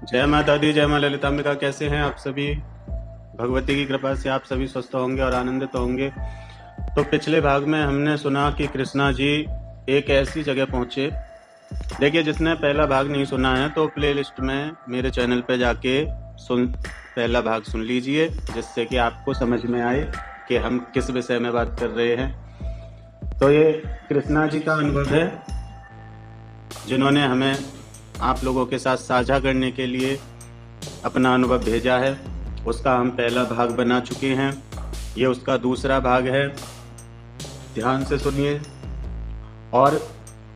जय माता दी, जय माँ ललिताम्बिका। कैसे हैं आप सभी? भगवती की कृपा से आप सभी स्वस्थ होंगे और आनंदित होंगे। तो पिछले भाग में हमने सुना कि कृष्णा जी एक ऐसी जगह पहुंचे। देखिए, जिसने पहला भाग नहीं सुना है तो प्लेलिस्ट में मेरे चैनल पे जाके पहला भाग सुन लीजिए, जिससे कि आपको समझ में आए कि हम किस विषय में बात कर रहे हैं। तो ये कृष्णा जी का अनुभव है, जिन्होंने हमें आप लोगों के साथ साझा करने के लिए अपना अनुभव भेजा है। उसका हम पहला भाग बना चुके हैं, ये उसका दूसरा भाग है। ध्यान से सुनिए और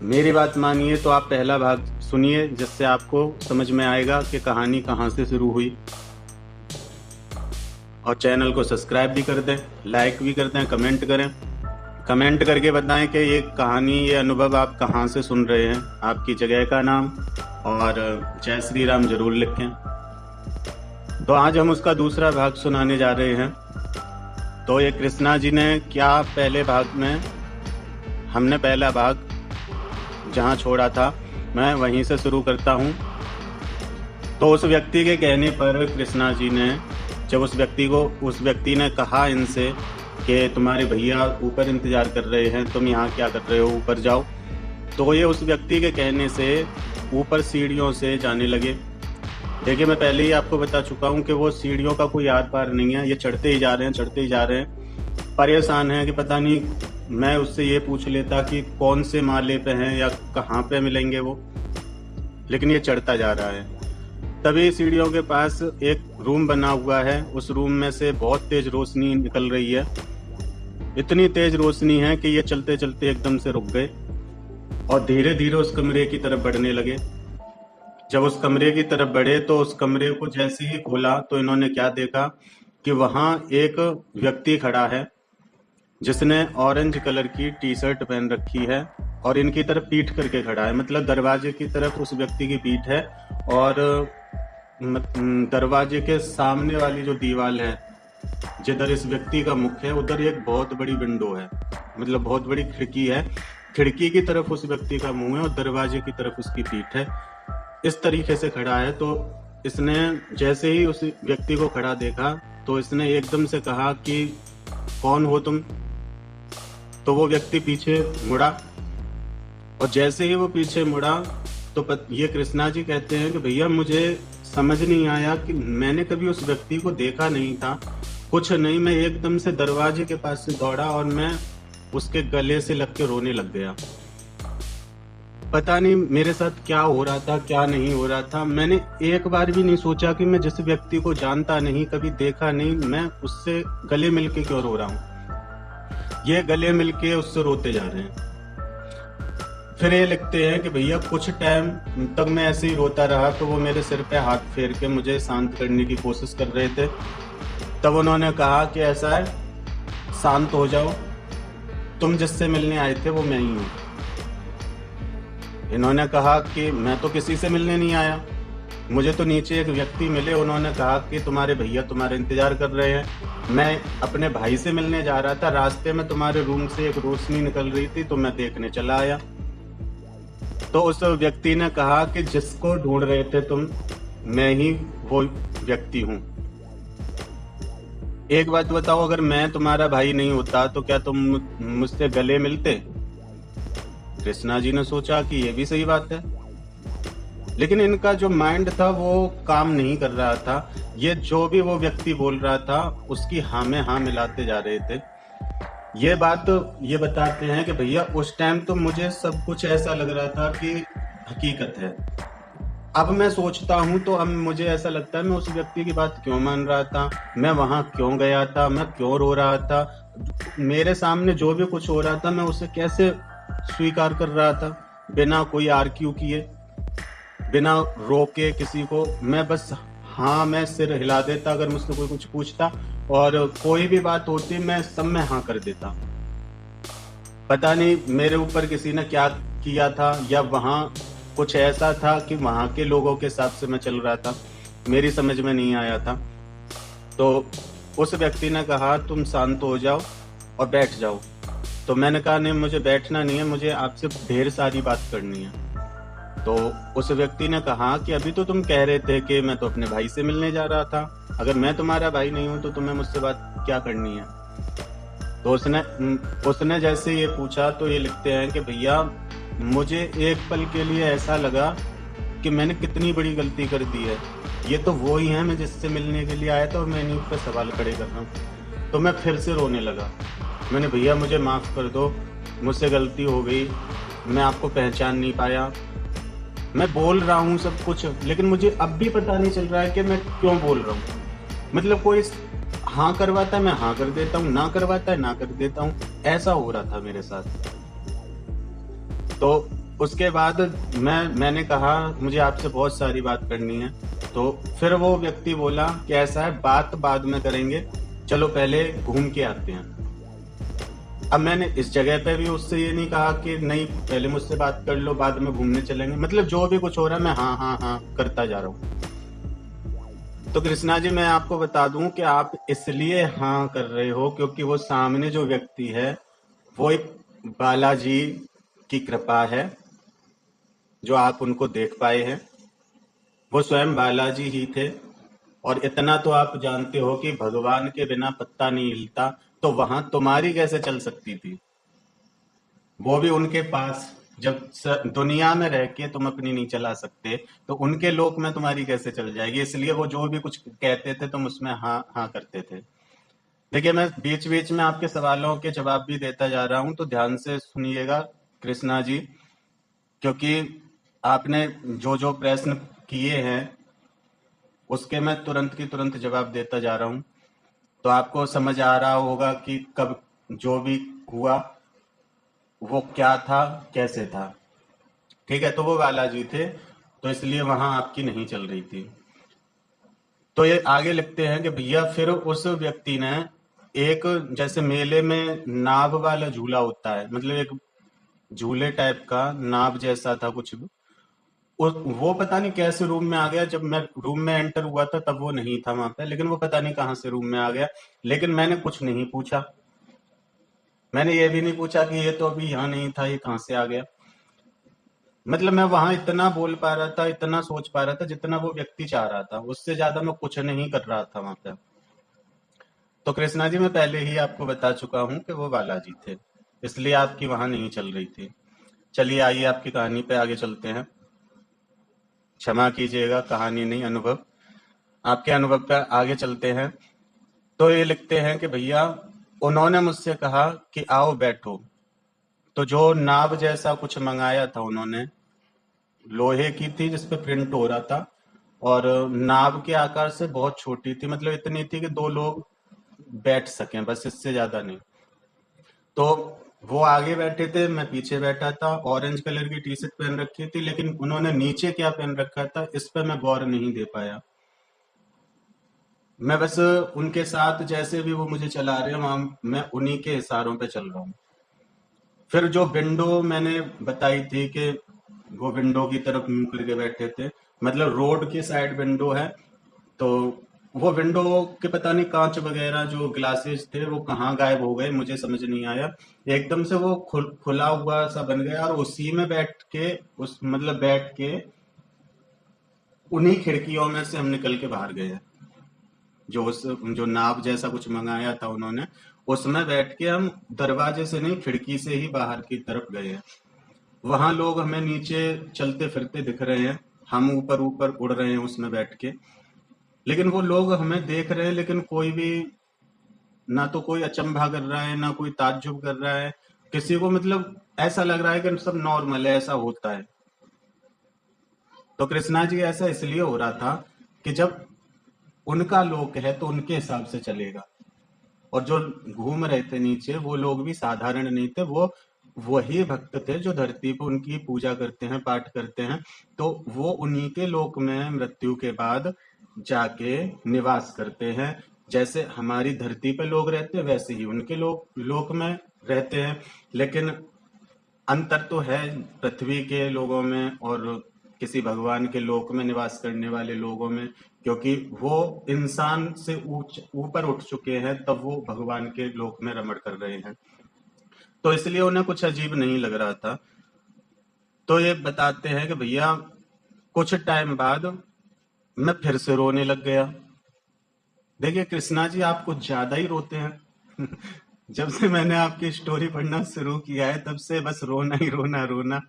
मेरी बात मानिए। तो आप पहला भाग सुनिए, जिससे आपको समझ में आएगा कि कहानी कहाँ से शुरू हुई। और चैनल को सब्सक्राइब भी कर दें, लाइक भी कर दें, कमेंट करें। कमेंट करके बताएं कि ये कहानी, ये अनुभव आप कहाँ से सुन रहे हैं, आपकी जगह का नाम और जय श्री राम जरूर लिखें। तो आज हम उसका दूसरा भाग सुनाने जा रहे हैं। तो ये कृष्णा जी ने क्या, पहले भाग में हमने पहला भाग जहाँ छोड़ा था मैं वहीं से शुरू करता हूँ। तो उस व्यक्ति के कहने पर कृष्णा जी ने, जब उस व्यक्ति ने कहा इनसे कि तुम्हारे भैया ऊपर इंतजार कर रहे हैं, तुम यहाँ क्या कर रहे हो, ऊपर जाओ। तो ये उस व्यक्ति के कहने से ऊपर सीढ़ियों से जाने लगे। देखिए, मैं पहले ही आपको बता चुका हूँ कि वो सीढ़ियों का कोई आर पार नहीं है। ये चढ़ते ही जा रहे हैं, परेशान है कि पता नहीं। मैं उससे ये पूछ लेता कि कौन से माले पे हैं या कहाँ पे मिलेंगे वो, लेकिन ये चढ़ता जा रहा है। तभी सीढ़ियों के पास एक रूम बना हुआ है। उस रूम में से बहुत तेज रोशनी निकल रही है। इतनी तेज रोशनी है कि ये चलते चलते एकदम से रुक गए और धीरे धीरे उस कमरे की तरफ बढ़ने लगे। जब उस कमरे की तरफ बढ़े तो उस कमरे को जैसे ही खोला तो इन्होंने क्या देखा कि वहां एक व्यक्ति खड़ा है, जिसने ऑरेंज कलर की टी शर्ट पहन रखी है और इनकी तरफ पीठ करके खड़ा है। मतलब दरवाजे की तरफ उस व्यक्ति की पीठ है और दरवाजे के सामने वाली जो दीवार है, जिधर इस व्यक्ति का मुख है, उधर एक बहुत बड़ी विंडो है। मतलब बहुत बड़ी खिड़की है। खिड़की की तरफ उस व्यक्ति का मुंह है और दरवाजे की तरफ उसकी पीठ है। इस तरीके से खड़ा है। तो इसने जैसे ही उस व्यक्ति को खड़ा देखा तो इसने एकदम से कहा कि कौन हो तुम? तो वो व्यक्ति पीछे मुड़ा और जैसे ही वो पीछे मुड़ा तो ये कृष्णा जी कहते हैं कि भैया, मुझे समझ नहीं आया कि मैंने कभी उस व्यक्ति को देखा नहीं था, कुछ नहीं। मैं एकदम से दरवाजे के पास से दौड़ा और मैं उसके गले से लग के रोने लग गया। पता नहीं मेरे साथ क्या हो रहा था, क्या नहीं हो रहा था। मैंने एक बार भी नहीं सोचा कि मैं जिस व्यक्ति को जानता नहीं, कभी देखा नहीं, मैं उससे गले मिलके क्यों रो रहा हूँ। ये गले मिलके उससे रोते जा रहे हैं। फिर ये लिखते हैं कि भैया, कुछ टाइम तक मैं ऐसे ही रोता रहा तो वो मेरे सिर पे हाथ फेर के मुझे शांत करने की कोशिश कर रहे थे। तब उन्होंने कहा कि ऐसा है, शांत हो जाओ, तुम जिससे मिलने आए थे वो मैं ही हूँ। इन्होंने कहा कि मैं तो किसी से मिलने नहीं आया, मुझे तो नीचे एक व्यक्ति मिले, उन्होंने कहा कि तुम्हारे भैया तुम्हारा इंतजार कर रहे हैं। मैं अपने भाई से मिलने जा रहा था, रास्ते में तुम्हारे रूम से एक रोशनी निकल रही थी तो मैं देखने चला आया। तो उस व्यक्ति ने कहा कि जिसको ढूंढ रहे थे तुम, मैं ही वो व्यक्ति हूँ। एक बात बताओ, अगर मैं तुम्हारा भाई नहीं होता तो क्या तुम मुझसे गले मिलते? कृष्णा जी ने सोचा कि ये भी सही बात है, लेकिन इनका जो माइंड था वो काम नहीं कर रहा था। ये जो भी वो व्यक्ति बोल रहा था उसकी हाँ में हाँ मिलाते जा रहे थे। ये बात ये बताते हैं कि भैया, उस टाइम तो मुझे सब कुछ ऐसा लग रहा था कि हकीकत है। अब मैं सोचता हूँ तो अब मुझे ऐसा लगता है मैं उस व्यक्ति की बात क्यों मान रहा था, मैं वहां क्यों गया था, मैं क्यों रो रहा था। मेरे सामने जो भी कुछ हो रहा था मैं उसे कैसे स्वीकार कर रहा था, बिना कोई आर्ग्यू किए, बिना रोके किसी को। मैं बस हाँ, मैं सिर हिला देता अगर मुझसे कोई कुछ पूछता, और कोई भी बात होती मैं सब में हाँ कर देता। पता नहीं मेरे ऊपर किसी ने क्या किया था, या वहां कुछ ऐसा था कि वहां के लोगों के हिसाब से मैं चल रहा था, मेरी समझ में नहीं आया था। तो उस व्यक्ति ने कहा तुम शांत हो जाओ और बैठ जाओ। तो मैंने कहा नहीं, मुझे बैठना नहीं है, मुझे आपसे ढेर सारी बात करनी है। तो उस व्यक्ति ने कहा कि अभी तो तुम कह रहे थे कि मैं तो अपने भाई से मिलने जा रहा था, अगर मैं तुम्हारा भाई नहीं हूं तो तुम्हें मुझसे बात क्या करनी है। तो उसने जैसे ये पूछा तो ये लिखते हैं कि भैया मुझे एक पल के लिए ऐसा लगा कि मैंने कितनी बड़ी गलती कर दी है, ये तो वो ही है मैं जिससे मिलने के लिए आया था और मैं इन्हीं पर सवाल खड़े कर रहा हूँ। तो मैं फिर से रोने लगा। मैंने भैया मुझे माफ़ कर दो, मुझसे गलती हो गई, मैं आपको पहचान नहीं पाया, मैं बोल रहा हूँ सब कुछ लेकिन मुझे अब भी पता नहीं चल रहा है कि मैं क्यों बोल रहा हूँ। मतलब कोई हाँ करवाता है मैं हाँ कर देता हूँ, ना करवाता है ना कर देता हूँ, ऐसा हो रहा था मेरे साथ। तो उसके बाद मैंने कहा मुझे आपसे बहुत सारी बात करनी है। तो फिर वो व्यक्ति बोला कि ऐसा है, बात बाद में करेंगे, चलो पहले घूम के आते हैं। अब मैंने इस जगह पे भी उससे ये नहीं कहा कि नहीं पहले मुझसे बात कर लो बाद में घूमने चलेंगे, मतलब जो भी कुछ हो रहा है मैं हाँ हाँ हाँ करता जा रहा हूँ। तो कृष्णा जी मैं आपको बता दूं कि आप इसलिए हाँ कर रहे हो क्योंकि वो सामने जो व्यक्ति है वो एक बालाजी की कृपा है जो आप उनको देख पाए हैं, वो स्वयं बालाजी ही थे। और इतना तो आप जानते हो कि भगवान के बिना पत्ता नहीं हिलता, तो वहां तुम्हारी कैसे चल सकती थी, वो भी उनके पास। जब दुनिया में रह के तुम अपनी नहीं चला सकते तो उनके लोक में तुम्हारी कैसे चल जाएगी, इसलिए वो जो भी कुछ कहते थे तुम उसमें हाँ हाँ करते थे। देखिए मैं बीच बीच में आपके सवालों के जवाब भी देता जा रहा हूं तो ध्यान से सुनिएगा कृष्णा जी, क्योंकि आपने जो जो प्रश्न किए हैं उसके मैं तुरंत की तुरंत जवाब देता जा रहा हूं, तो आपको समझ आ रहा होगा कि कब जो भी हुआ वो क्या था कैसे था। ठीक है, तो वो बालाजी थे तो इसलिए वहां आपकी नहीं चल रही थी। तो ये आगे लिखते हैं कि भैया फिर उस व्यक्ति ने एक, जैसे मेले में नाव वाला झूला होता है, मतलब एक झूले टाइप का नाव जैसा था कुछ भी, वो पता नहीं कैसे रूम में आ गया। जब मैं रूम में एंटर हुआ था तब वो नहीं था वहां पे, लेकिन वो पता नहीं कहां से रूम में आ गया। लेकिन मैंने कुछ नहीं पूछा, मैंने ये भी नहीं पूछा कि ये तो अभी यहाँ नहीं था, ये कहां से आ गया। मतलब मैं वहां इतना बोल पा रहा था, इतना सोच पा रहा था जितना वो व्यक्ति चाह रहा था, उससे ज्यादा मैं कुछ नहीं कर रहा था वहां पे। तो कृष्णा जी मैं पहले ही आपको बता चुका हूँ कि वो बालाजी थे, इसलिए आपकी वहां नहीं चल रही थी। चलिए आइए आपकी कहानी पे आगे चलते हैं। क्षमा कीजिएगा, कहानी नहीं अनुभव, आपके अनुभव पे आगे चलते हैं। तो ये लिखते हैं कि भैया उन्होंने मुझसे कहा कि आओ बैठो। तो जो नाव जैसा कुछ मंगाया था उन्होंने, लोहे की थी जिसपे प्रिंट हो रहा था, और नाव के आकार से बहुत छोटी थी, मतलब इतनी थी कि दो लोग बैठ सकें, बस इससे ज्यादा नहीं। तो वो आगे बैठे थे, मैं पीछे बैठा था, ऑरेंज कलर की टी शर्ट पहन रखी थी, लेकिन उन्होंने नीचे क्या पहन रखा था इस पर मैं गौर नहीं दे पाया। मैं बस उनके साथ जैसे भी वो मुझे चला रहे हैं वहां मैं उन्हीं के इशारों पे चल रहा हूँ। फिर जो विंडो मैंने बताई थी कि वो विंडो की तरफ मुंह करके बैठे थे, मतलब रोड की साइड विंडो है, तो वो विंडो के पता नहीं कांच वगैरह जो ग्लासेस थे वो कहाँ गायब हो गए, मुझे समझ नहीं आया। एकदम से वो खुला हुआ सा बन गया और उसी में बैठ के, उस मतलब बैठ के उन्हीं खिड़कियों में से हम निकल के बाहर गए। जो नाव जैसा कुछ मंगाया था उन्होंने, उसमें बैठ के हम दरवाजे से नहीं खिड़की से ही बाहर की तरफ गए हैं। वहां लोग हमें नीचे चलते फिरते दिख रहे हैं, हम ऊपर ऊपर उड़ रहे हैं उसमें बैठ के, लेकिन वो लोग हमें देख रहे हैं, लेकिन कोई भी, ना तो कोई अचंभा कर रहा है ना कोई ताज्जुब कर रहा है, किसी को मतलब ऐसा लग रहा है कि सब नॉर्मल है, ऐसा होता है। तो कृष्णा जी ऐसा इसलिए हो रहा था कि जब उनका लोक है तो उनके हिसाब से चलेगा, और जो घूम रहे थे नीचे वो लोग भी साधारण नहीं थे, वो वही भक्त थे जो धरती पर उनकी पूजा करते हैं, पाठ करते हैं, तो वो उन्हीं के लोक में मृत्यु के बाद जाके निवास करते हैं। जैसे हमारी धरती पे लोग रहते हैं वैसे ही उनके लोक में रहते हैं, लेकिन अंतर तो है पृथ्वी के लोगों में और किसी भगवान के लोक में निवास करने वाले लोगों में, क्योंकि वो इंसान से ऊपर उठ चुके हैं, तब वो भगवान के लोक में रमण कर रहे हैं, तो इसलिए उन्हें कुछ अजीब नहीं लग रहा था। तो ये बताते हैं कि भैया कुछ टाइम बाद मैं फिर से रोने लग गया। देखिए कृष्णा जी, आप कुछ ज्यादा ही रोते हैं। जब से मैंने आपकी स्टोरी पढ़ना शुरू किया है तब से बस रोना ही रोना रोना।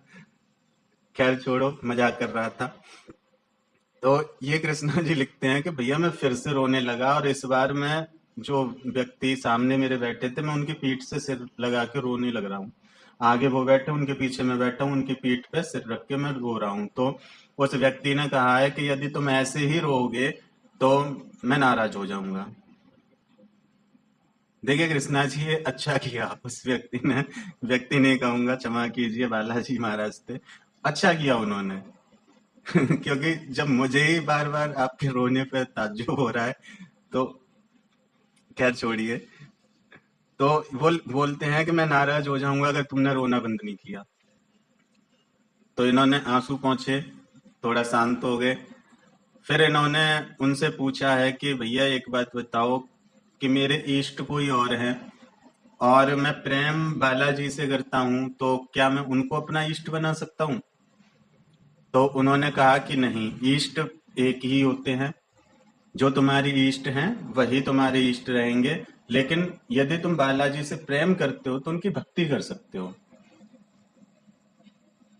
खैर छोड़ो, मजाक कर रहा था। तो ये कृष्णा जी लिखते हैं कि भैया मैं फिर से रोने लगा और इस बार मैं जो व्यक्ति सामने मेरे बैठे थे मैं उनकी पीठ से सिर लगा के रोने लग रहा हूँ। आगे वो बैठे, उनके पीछे मैं बैठा हूँ, उनकी पीठ पे सिर रख के मैं रो रहा हूँ। तो उस व्यक्ति ने कहा है कि यदि तुम ऐसे ही रोओगे तो मैं नाराज हो जाऊंगा। देखिए कृष्णा जी, ये अच्छा किया उस व्यक्ति नहीं कहूंगा, क्षमा कीजिए, बालाजी महाराज थे, अच्छा किया उन्होंने। क्योंकि जब मुझे ही बार बार आपके रोने पे ताज्जुब हो रहा है तो खैर छोड़िए। तो बोलते हैं कि मैं नाराज हो जाऊंगा अगर तुमने रोना बंद नहीं किया। तो इन्होंने आंसू पोंछे, थोड़ा शांत हो गए। फिर इन्होंने उनसे पूछा है कि भैया एक बात बताओ कि मेरे इष्ट कोई और हैं और मैं प्रेम बालाजी से करता हूँ, तो क्या मैं उनको अपना इष्ट बना सकता हूँ? तो उन्होंने कहा कि नहीं, इष्ट एक ही होते हैं। जो तुम्हारी इष्ट हैं वही तुम्हारे इष्ट रहेंगे, लेकिन यदि तुम बालाजी से प्रेम करते हो तो उनकी भक्ति कर सकते हो।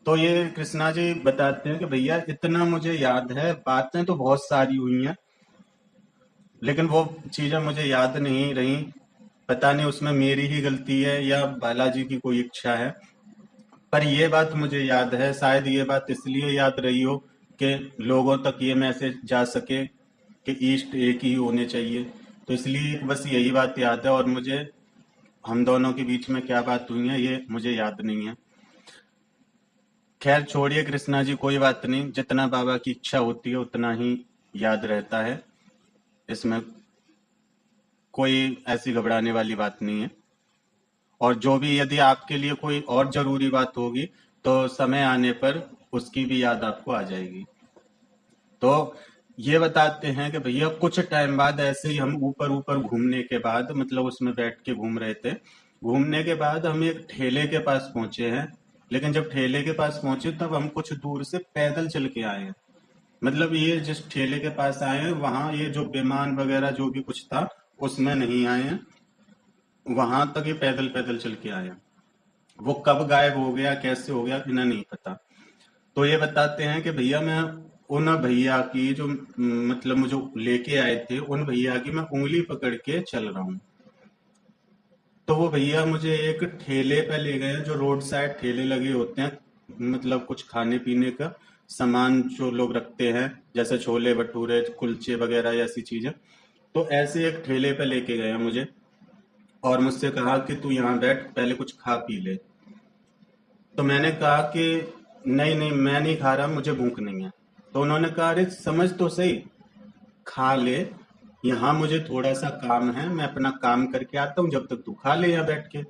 तो ये कृष्णा जी बताते हैं कि भैया इतना मुझे याद है, बातें तो बहुत सारी हुई हैं लेकिन वो चीजें मुझे याद नहीं रही। पता नहीं उसमें मेरी ही गलती है या बालाजी की कोई इच्छा है, पर ये बात मुझे याद है। शायद ये बात इसलिए याद रही हो कि लोगों तक ये मैसेज जा सके कि ईस्ट एक ही होने चाहिए। तो इसलिए बस यही बात याद है, और मुझे हम दोनों के बीच में क्या बात हुई है ये मुझे याद नहीं है। खैर छोड़िए कृष्णा जी, कोई बात नहीं, जितना बाबा की इच्छा होती है उतना ही याद रहता है। इसमें कोई ऐसी घबराने वाली बात नहीं है। और जो भी यदि आपके लिए कोई और जरूरी बात होगी तो समय आने पर उसकी भी याद आपको आ जाएगी। तो ये बताते हैं कि भैया कुछ टाइम बाद ऐसे ही हम ऊपर ऊपर घूमने के बाद, मतलब उसमें बैठ के घूम रहे थे, घूमने के बाद हम एक ठेले के पास पहुंचे हैं। लेकिन जब ठेले के पास पहुंचे तब हम कुछ दूर से पैदल चल के आए हैं। मतलब ये जिस ठेले के पास आए हैं वहां ये जो विमान वगैरह जो भी कुछ था उसमें नहीं आए हैं, वहां तक ये पैदल पैदल चल के आए हैं। वो कब गायब हो गया, कैसे हो गया, इन्हें नहीं पता। तो ये बताते हैं कि भैया मैं उन भैया की जो मतलब मुझे लेके आए थे, उन भैया की मैं उंगली पकड़ के चल रहा हूँ। तो वो भैया मुझे एक ठेले पे ले गए जो रोड साइड ठेले लगे होते हैं, मतलब कुछ खाने पीने का सामान जो लोग रखते हैं, जैसे छोले भटूरे कुलचे वगैरह ऐसी चीजें। तो ऐसे एक ठेले पे लेके गए मुझे और मुझसे कहा कि तू यहाँ बैठ, पहले कुछ खा पी ले। तो मैंने कहा कि नहीं नहीं, मैं नहीं खा रहा, मुझे भूख नहीं है। तो उन्होंने कहा अरे समझ तो सही, खा ले, यहाँ मुझे थोड़ा सा काम है, मैं अपना काम करके आता हूँ, जब तक तू खा ले यहाँ बैठ के।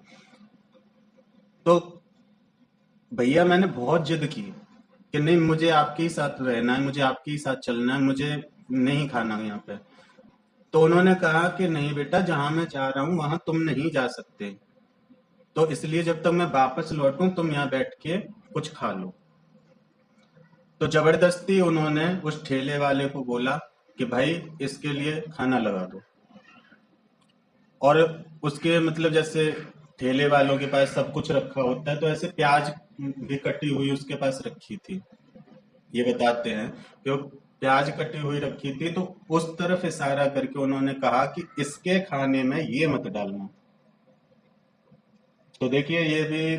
तो भैया मैंने बहुत जिद की कि नहीं, मुझे आपके ही साथ रहना है, मुझे आपके ही साथ चलना है, मुझे नहीं खाना यहाँ पे। तो उन्होंने कहा कि नहीं बेटा, जहां मैं जा रहा हूँ वहां तुम नहीं जा सकते, तो इसलिए जब तक मैं वापस लौटूं तुम यहाँ बैठ के कुछ खा लो। तो जबरदस्ती उन्होंने उस ठेले वाले को बोला कि भाई इसके लिए खाना लगा दो। और उसके मतलब जैसे ठेले वालों के पास सब कुछ रखा होता है, तो ऐसे प्याज भी कटी हुई उसके पास रखी थी। ये बताते हैं कि वो प्याज कटी हुई रखी थी, तो उस तरफ इशारा करके उन्होंने कहा कि इसके खाने में ये मत डालना। तो देखिए ये भी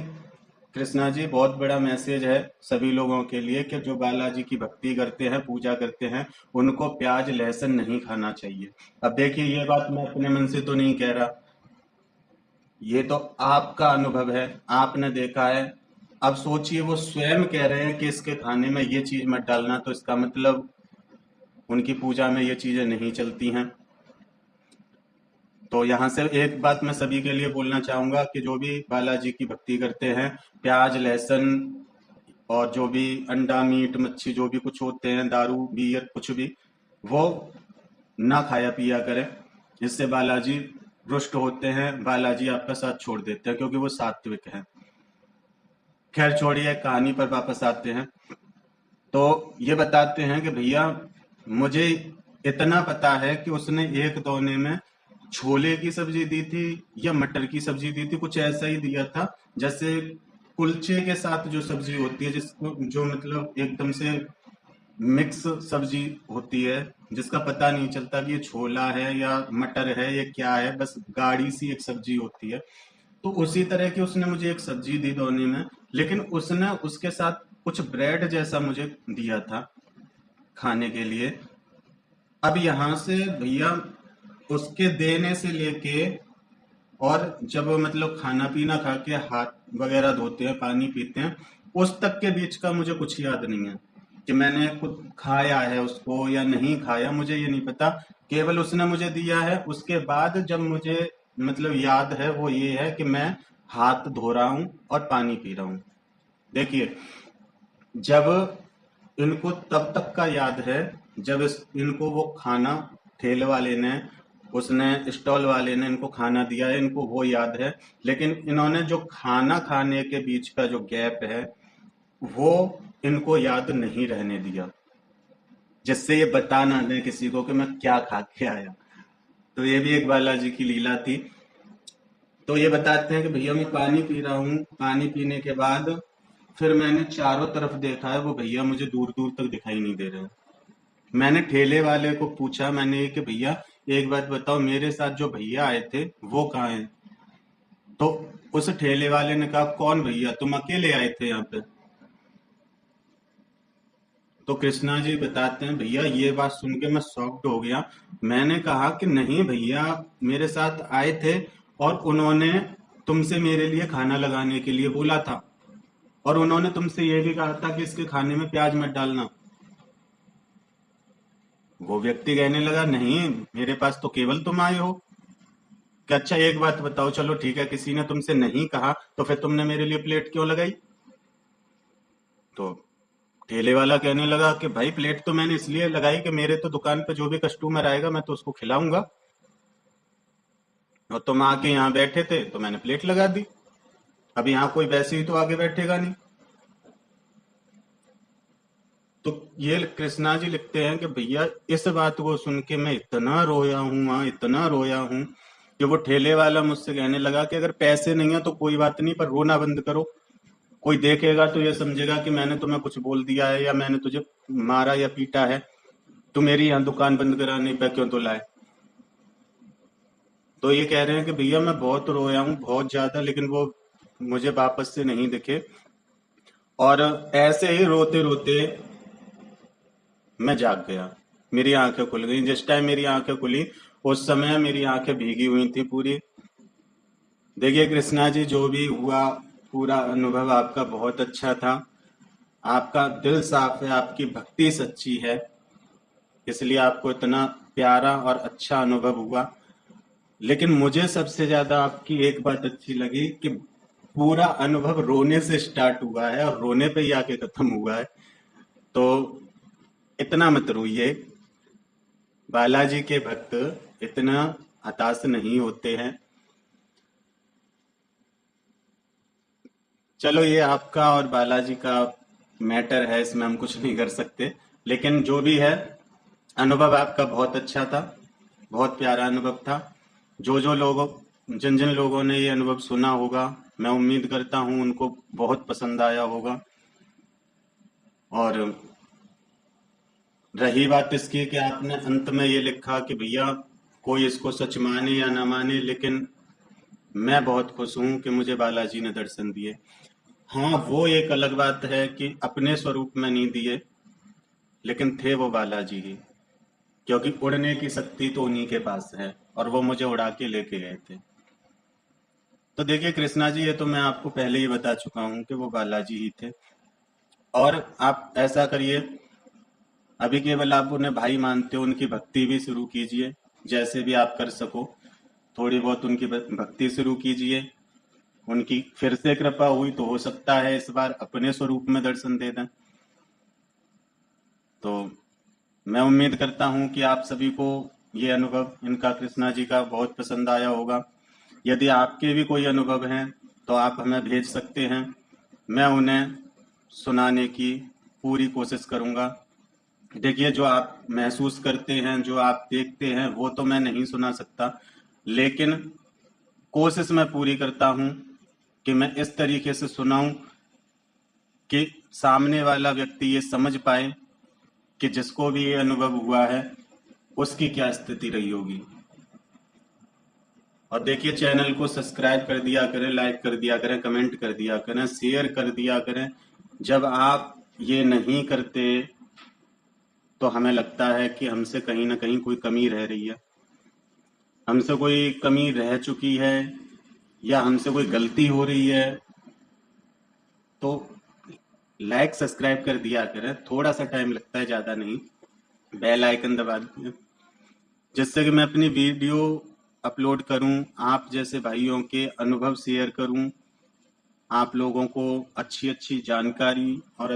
कृष्णा जी बहुत बड़ा मैसेज है सभी लोगों के लिए कि जो बालाजी की भक्ति करते हैं, पूजा करते हैं, उनको प्याज लहसुन नहीं खाना चाहिए। अब देखिए ये बात मैं अपने मन से तो नहीं कह रहा, ये तो आपका अनुभव है, आपने देखा है। अब सोचिए वो स्वयं कह रहे हैं कि इसके खाने में ये चीज मत डालना, तो इसका मतलब उनकी पूजा में ये चीजें नहीं चलती हैं। तो यहाँ से एक बात मैं सभी के लिए बोलना चाहूंगा कि जो भी बालाजी की भक्ति करते हैं, प्याज लहसुन और जो भी अंडा मीट मच्छी जो भी कुछ होते हैं, दारू बियर कुछ भी, वो ना खाया पिया करें। इससे बालाजी रुष्ट होते हैं, बालाजी आपका साथ छोड़ देते हैं, क्योंकि वो सात्विक है। खैर छोड़िए, कहानी पर वापस आते हैं। तो ये बताते हैं कि भैया मुझे इतना पता है कि उसने एक दोने में छोले की सब्जी दी थी या मटर की सब्जी दी थी, कुछ ऐसा ही दिया था। जैसे कुलचे के साथ जो सब्जी होती है, जिसको जो मतलब एकदम से मिक्स सब्जी होती है, जिसका पता नहीं चलता कि ये छोला है या मटर है या क्या है, बस गाढ़ी सी एक सब्जी होती है। तो उसी तरह की उसने मुझे एक सब्जी दी दोने में, लेकिन उसने उसके साथ कुछ ब्रेड जैसा मुझे दिया था खाने के लिए। अब यहाँ से भैया उसके देने से लेके और जब मतलब खाना पीना खा के हाथ वगैरह धोते हैं, पानी पीते हैं, उस तक के बीच का मुझे कुछ याद नहीं है कि मैंने खुद खाया है उसको या नहीं खाया, मुझे ये नहीं पता। केवल उसने मुझे दिया है। उसके बाद जब मुझे मतलब याद है वो ये है कि मैं हाथ धो रहा हूँ और पानी पी रहा हूँ। देखिए, जब इनको तब तक का याद है जब इनको वो खाना ठेले वाले ने, उसने स्टॉल वाले ने इनको खाना दिया है, इनको वो याद है। लेकिन इन्होंने जो खाना खाने के बीच का जो गैप है वो इनको याद नहीं रहने दिया, जिससे ये बता ना दें किसी को कि मैं क्या खा के आया। तो ये भी एक बालाजी की लीला थी। तो ये बताते हैं कि भैया मैं पानी पी रहा हूँ, पानी पीने के बाद फिर मैंने चारों तरफ देखा है, वो भैया मुझे दूर दूर तक दिखाई नहीं दे रहे हैं। मैंने ठेले वाले को पूछा, मैंने कि भैया एक बात बताओ, मेरे साथ जो भैया आए थे वो कहाँ हैं? तो उस ठेले वाले ने कहा, कौन भैया, तुम अकेले आए थे यहाँ पे? तो कृष्णा जी बताते हैं, भैया ये बात सुन के मैं शॉक्ड हो गया। मैंने कहा कि नहीं भैया, मेरे साथ आए थे और उन्होंने तुमसे मेरे लिए खाना लगाने के लिए बोला था, और उन्होंने तुमसे ये भी कहा था कि इसके खाने में प्याज मत डालना। वो व्यक्ति कहने लगा, नहीं मेरे पास तो केवल तुम आए हो। कि अच्छा एक बात बताओ, चलो ठीक है, किसी ने तुमसे नहीं कहा तो फिर तुमने मेरे लिए प्लेट क्यों लगाई? तो ठेले वाला कहने लगा कि भाई प्लेट तो मैंने इसलिए लगाई कि मेरे तो दुकान पे जो भी कस्टमर आएगा मैं तो उसको खिलाऊंगा, और तुम आके यहाँ बैठे थे तो मैंने प्लेट लगा दी। अब यहाँ कोई वैसे ही तो आगे बैठेगा नहीं। तो ये कृष्णा जी लिखते हैं कि भैया इस बात को सुन के मैं इतना रोया हूँ, वहां इतना रोया हूँ कि वो ठेले वाला मुझसे कहने लगा कि अगर पैसे नहीं है तो कोई बात नहीं, पर रोना बंद करो। कोई देखेगा तो ये समझेगा कि मैंने तुम्हें कुछ बोल दिया है या मैंने तुझे मारा या पीटा है, तो मेरी यहाँ दुकान बंद कराने पे क्यों तो लाए। तो ये कह रहे हैं कि भैया मैं बहुत रोया हूँ, बहुत ज्यादा, लेकिन वो मुझे वापस से नहीं दिखे। और ऐसे ही रोते रोते मैं जाग गया, मेरी आंखें खुल गई। जिस टाइम मेरी आंखें खुली उस समय मेरी आंखें भीगी हुई थी पूरी। देखिए कृष्णा जी, जो भी हुआ पूरा अनुभव आपका बहुत अच्छा था। आपका दिल साफ है, आपकी भक्ति सच्ची है, इसलिए आपको इतना प्यारा और अच्छा अनुभव हुआ। लेकिन मुझे सबसे ज्यादा आपकी एक बात अच्छी लगी कि पूरा अनुभव रोने से स्टार्ट हुआ है और रोने पे ही आके खत्म हुआ है। तो इतना मत रोइए, बालाजी के भक्त इतना हताश नहीं होते हैं। चलो ये आपका और बालाजी का मैटर है, इसमें हम कुछ नहीं कर सकते। लेकिन जो भी है, अनुभव आपका बहुत अच्छा था, बहुत प्यारा अनुभव था। जो लोगों जिन जिन लोगों ने ये अनुभव सुना होगा, मैं उम्मीद करता हूँ उनको बहुत पसंद आया होगा। और रही बात इसकी कि आपने अंत में ये लिखा कि भैया कोई इसको सच माने या ना माने, लेकिन मैं बहुत खुश हूं कि मुझे बालाजी ने दर्शन दिए। हाँ, वो एक अलग बात है कि अपने स्वरूप में नहीं दिए, लेकिन थे वो बालाजी ही, क्योंकि उड़ने की शक्ति तो उन्हीं के पास है और वो मुझे उड़ा के लेके गए थे। तो देखिए कृष्णा जी, ये तो मैं आपको पहले ही बता चुका हूँ कि वो बालाजी ही थे। और आप ऐसा करिए, अभी केवल आप उन्हें भाई मानते हो, उनकी भक्ति भी शुरू कीजिए, जैसे भी आप कर सको थोड़ी बहुत उनकी भक्ति शुरू कीजिए। उनकी फिर से कृपा हुई तो हो सकता है इस बार अपने स्वरूप में दर्शन दे दें। तो मैं उम्मीद करता हूं कि आप सभी को ये अनुभव इनका कृष्णा जी का बहुत पसंद आया होगा। यदि आपके भी कोई अनुभव हैं तो आप हमें भेज सकते हैं। मैं उन्हें सुनाने की पूरी कोशिश करूंगा। देखिए, जो आप महसूस करते हैं, जो आप देखते हैं, वो तो मैं नहीं सुना सकता, लेकिन कोशिश मैं पूरी करता हूं कि मैं इस तरीके से सुनाऊं कि सामने वाला व्यक्ति ये समझ पाए कि जिसको भी ये अनुभव हुआ है उसकी क्या स्थिति रही होगी। और देखिए, चैनल को सब्सक्राइब कर दिया करें, लाइक कर दिया करें, कमेंट कर दिया करें, शेयर कर दिया करें। जब आप ये नहीं करते तो हमें लगता है कि हमसे कहीं ना कहीं कोई कमी रह रही है, हमसे कोई कमी रह चुकी है, या हमसे कोई गलती हो रही है। तो लाइक सब्सक्राइब कर दिया करें, थोड़ा सा टाइम लगता है, ज़्यादा नहीं। बेल आइकन दबा दीजिए जिससे कि मैं अपनी वीडियो अपलोड करूं, आप जैसे भाइयों के अनुभव शेयर करूं, आप लोगों को अच्छी अच्छी जानकारी और